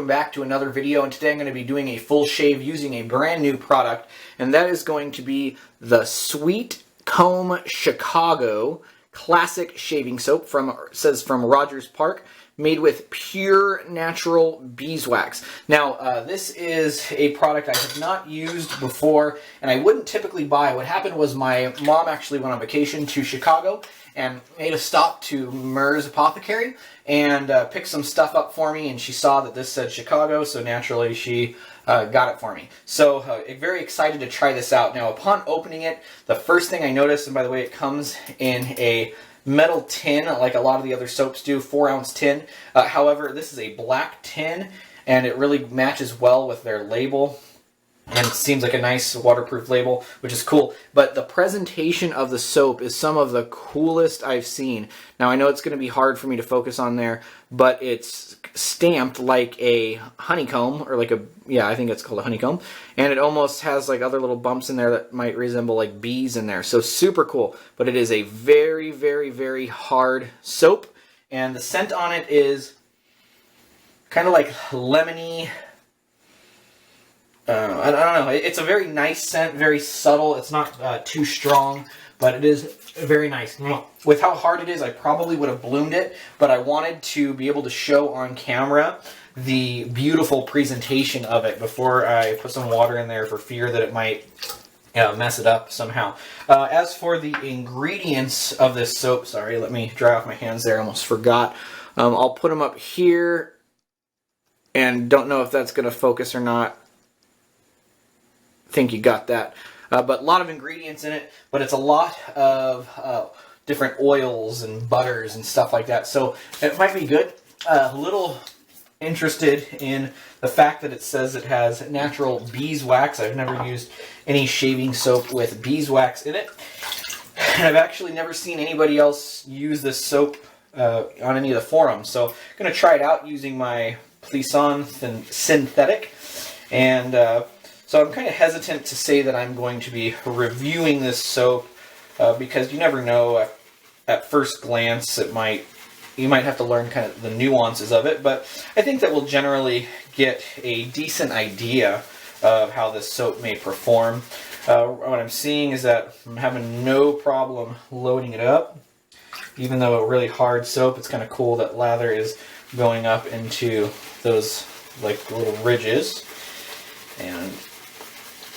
welcome back to another video, and today I'm going to be doing a full shave using a brand new product, and that is going to be the Sweet Comb Chicago Classic Shaving Soap from Rogers Park, made with pure natural beeswax. Now, this is a product I have not used before, and I wouldn't typically buy. What happened was my mom actually went on vacation to Chicago and made a stop to Merz Apothecary and picked some stuff up for me, and she saw that this said Chicago, so naturally she got it for me. So very excited to try this out. Now, upon opening it, the first thing I noticed, and by the way, it comes in a metal tin like a lot of the other soaps do, 4-ounce tin. However, this is a black tin, and it really matches well with their label. And it seems like a nice waterproof label, which is cool. But the presentation of the soap is some of the coolest I've seen. Now, I know it's going to be hard for me to focus on there, but it's stamped like a honeycomb, or like a, yeah, I think it's called a honeycomb. And it almost has like other little bumps in there that might resemble like bees in there. So super cool. But it is a very, very, very hard soap. And the scent on it is kind of like lemony. I don't know. It's a very nice scent, very subtle. It's not too strong, but it is very nice. With how hard it is, I probably would have bloomed it, but I wanted to be able to show on camera the beautiful presentation of it before I put some water in there for fear that it might mess it up somehow. As for the ingredients of this soap, sorry, let me dry off my hands there. I almost forgot. I'll put them up here, and don't know if that's going to focus or not. Think you got that, but a lot of ingredients in it, but it's a lot of different oils and butters and stuff like that, so it might be good. A little interested in the fact that it says it has natural beeswax. I've never used any shaving soap with beeswax in it, and I've actually never seen anybody else use this soap on any of the forums, so I'm going to try it out using my Plisson synthetic, and so I'm kind of hesitant to say that I'm going to be reviewing this soap because you never know. At first glance, you might have to learn kind of the nuances of it, but I think that we'll generally get a decent idea of how this soap may perform. What I'm seeing is that I'm having no problem loading it up, even though a really hard soap. It's kind of cool that lather is going up into those like little ridges. And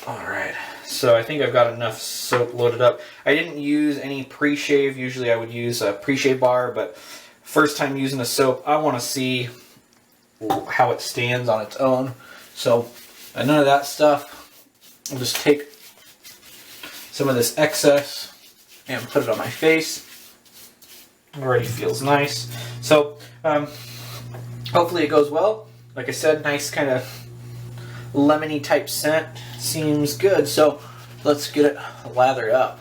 alright, so I think I've got enough soap loaded up. I didn't use any pre-shave. Usually I would use a pre-shave bar, but first time using the soap, I want to see how it stands on its own. So none of that stuff. I'll just take some of this excess and put it on my face. Already feels nice. So hopefully it goes well. Like I said, nice kind of lemony type scent. Seems good, so let's get it lathered up.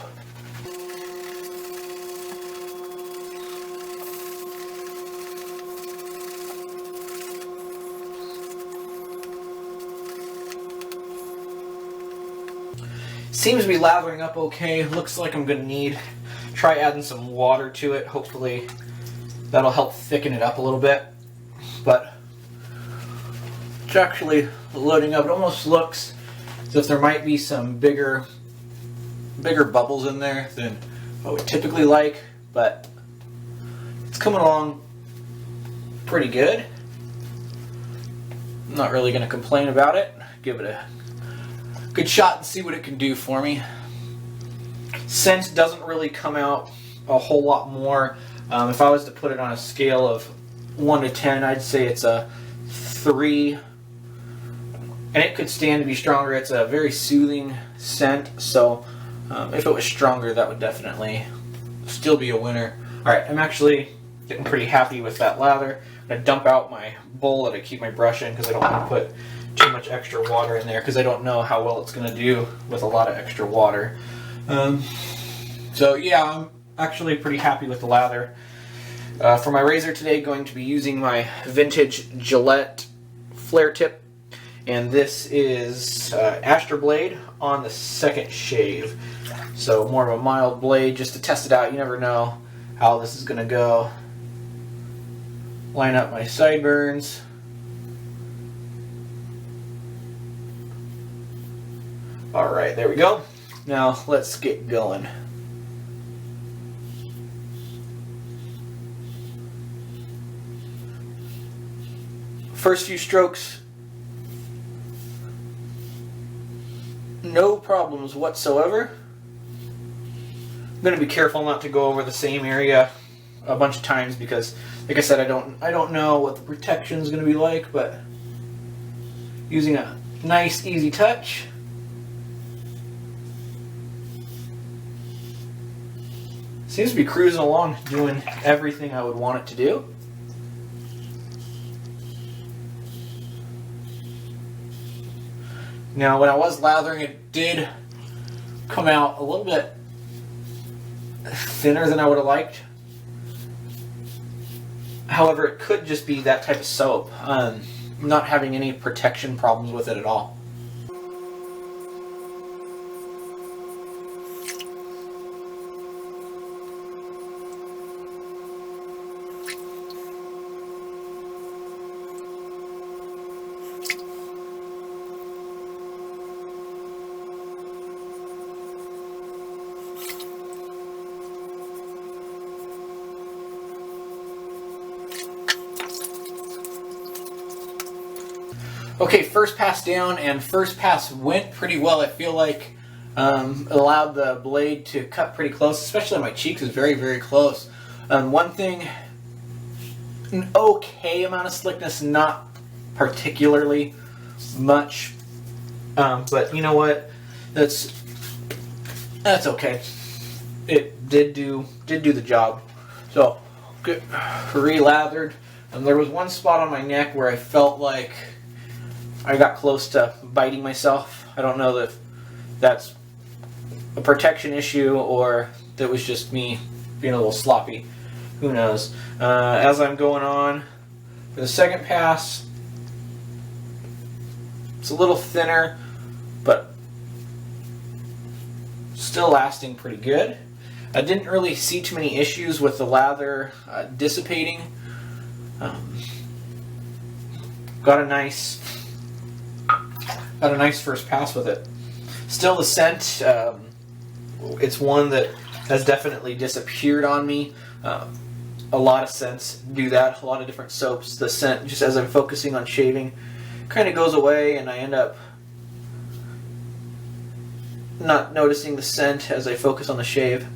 Seems to be lathering up okay. Looks like I'm going to try adding some water to it. Hopefully that'll help thicken it up a little bit. But it's actually loading up. It almost looks as if there might be some bigger bubbles in there than I would typically like, but it's coming along pretty good. I'm not really going to complain about it. Give it a good shot and see what it can do for me. Scent doesn't really come out a whole lot more. If I was to put it on a scale of 1 to 10, I'd say it's a 3. And it could stand to be stronger. It's a very soothing scent, so if it was stronger, that would definitely still be a winner. Alright, I'm actually getting pretty happy with that lather. I'm going to dump out my bowl that I keep my brush in because I don't want to put too much extra water in there because I don't know how well it's going to do with a lot of extra water. So yeah, I'm actually pretty happy with the lather. For my razor today, going to be using my vintage Gillette flare tip. And this is Astor blade on the second shave. So more of a mild blade just to test it out. You never know how this is going to go. Line up my sideburns. Alright, there we go. Now let's get going. First few strokes, no problems whatsoever. I'm going to be careful not to go over the same area a bunch of times because, like I said, I don't know what the protection is going to be like, but using a nice easy touch. Seems to be cruising along, doing everything I would want it to do. Now, when I was lathering, it did come out a little bit thinner than I would have liked. However, it could just be that type of soap. Not having any protection problems with it at all. Okay, first pass down, and first pass went pretty well. I feel like it allowed the blade to cut pretty close, especially on my cheeks. Is very, very close. One thing, an okay amount of slickness, not particularly much, but you know what? That's okay. It did do the job. So good, re-lathered. There was one spot on my neck where I felt like I got close to biting myself. I don't know if that's a protection issue or that was just me being a little sloppy. Who knows? As I'm going on for the second pass, it's a little thinner, but still lasting pretty good. I didn't really see too many issues with the lather dissipating. Got a nice first pass with it. Still the scent, it's one that has definitely disappeared on me. A lot of scents do that, a lot of different soaps. The scent, just as I'm focusing on shaving, kind of goes away and I end up not noticing the scent as I focus on the shave.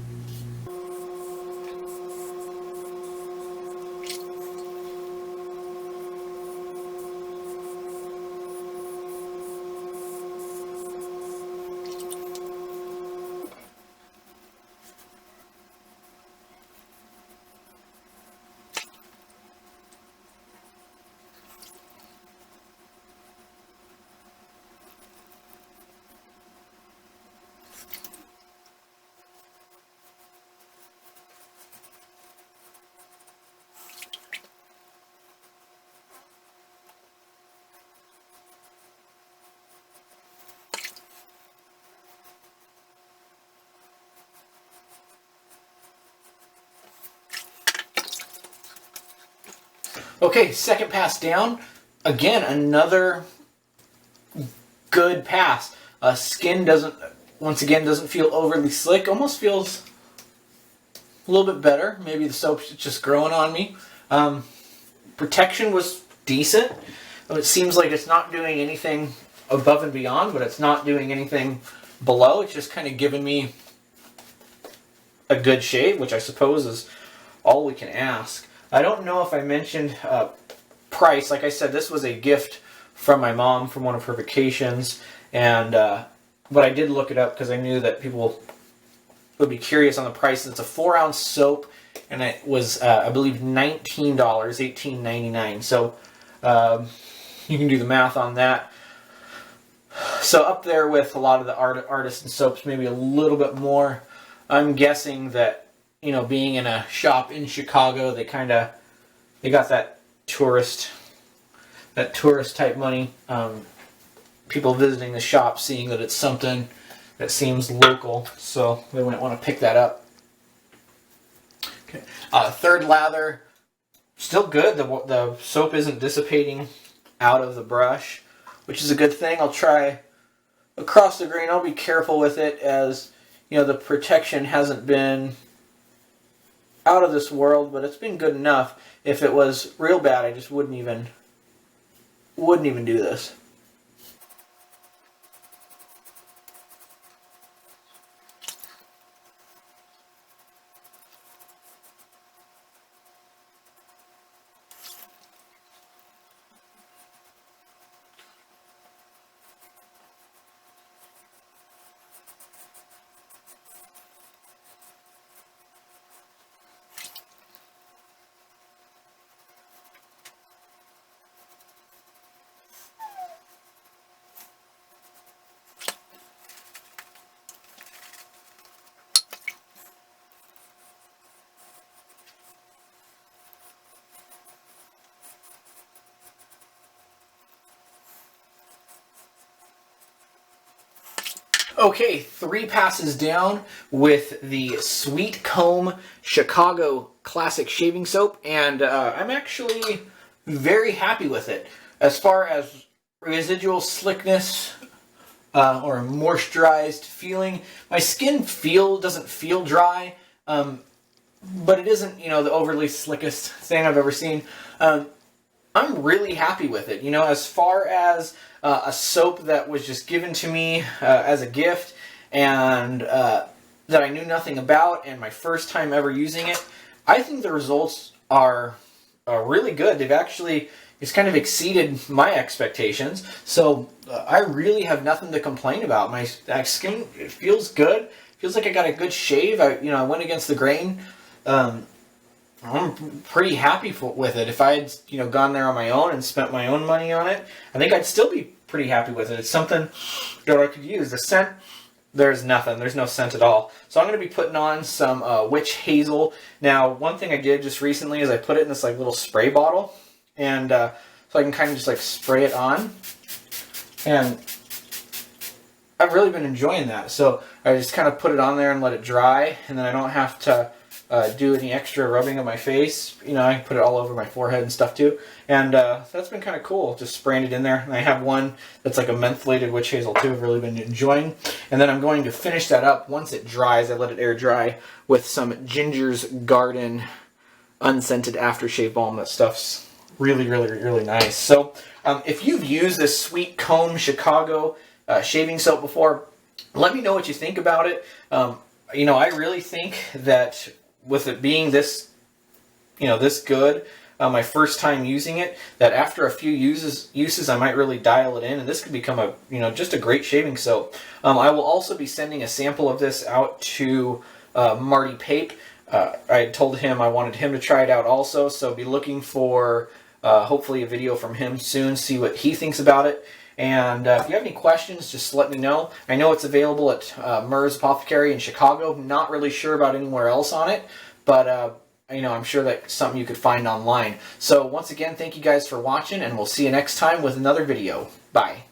Okay, second pass down. Again, another good pass. Skin doesn't feel overly slick. Almost feels a little bit better. Maybe the soap's just growing on me. Protection was decent. It seems like it's not doing anything above and beyond, but it's not doing anything below. It's just kind of giving me a good shave, which I suppose is all we can ask. I don't know if I mentioned price. Like I said, this was a gift from my mom from one of her vacations, and but I did look it up because I knew that people would be curious on the price. It's a 4-ounce soap, and it was, I believe, $19, $18.99. So you can do the math on that. So up there with a lot of the artisan soaps, maybe a little bit more. I'm guessing that, you know, being in a shop in Chicago, they got that tourist type money. People visiting the shop, seeing that it's something that seems local, so they might want to pick that up. Okay, third lather, still good. The soap isn't dissipating out of the brush, which is a good thing. I'll try across the grain. I'll be careful with it, as you know, the protection hasn't been out of this world, but it's been good enough. If it was real bad, I just wouldn't even do this. Okay, 3 passes down with the Sweet Comb Chicago Classic Shaving Soap, and I'm actually very happy with it. As far as residual slickness or moisturized feeling, my skin doesn't feel dry, but it isn't, you know, the overly slickest thing I've ever seen. I'm really happy with it. You know, as far as a soap that was just given to me as a gift, and that I knew nothing about, and my first time ever using it, I think the results are really good. They've actually, it's kind of exceeded my expectations. So I really have nothing to complain about. My skin, it feels good. Feels like I got a good shave. I went against the grain. I'm pretty happy with it. If I had, you know, gone there on my own and spent my own money on it, I think I'd still be pretty happy with it. It's something that I could use. The scent, there's nothing. There's no scent at all. So I'm going to be putting on some witch hazel. Now, one thing I did just recently is I put it in this like little spray bottle, and so I can kind of just like spray it on. And I've really been enjoying that. So I just kind of put it on there and let it dry, and then I don't have to do any extra rubbing of my face. You know, I can put it all over my forehead and stuff too. And that's been kind of cool, just spraying it in there. And I have one that's like a mentholated witch hazel too. I've really been enjoying. And then I'm going to finish that up once it dries. I let it air dry with some Ginger's Garden unscented aftershave balm. That stuff's really, really, really nice. So if you've used this Sweet Comb Chicago shaving soap before, let me know what you think about it. You know, I really think that with it being this, you know, this good, my first time using it, that after a few uses, I might really dial it in, and this could become a, you know, just a great shaving soap. I will also be sending a sample of this out to Marty Pape. I told him I wanted him to try it out also, so be looking for hopefully a video from him soon, see what he thinks about it. And if you have any questions, just let me know. I know it's available at Merz Apothecary in Chicago. Not really sure about anywhere else on it, but you know, I'm sure that's something you could find online. So once again, thank you guys for watching, and we'll see you next time with another video. Bye.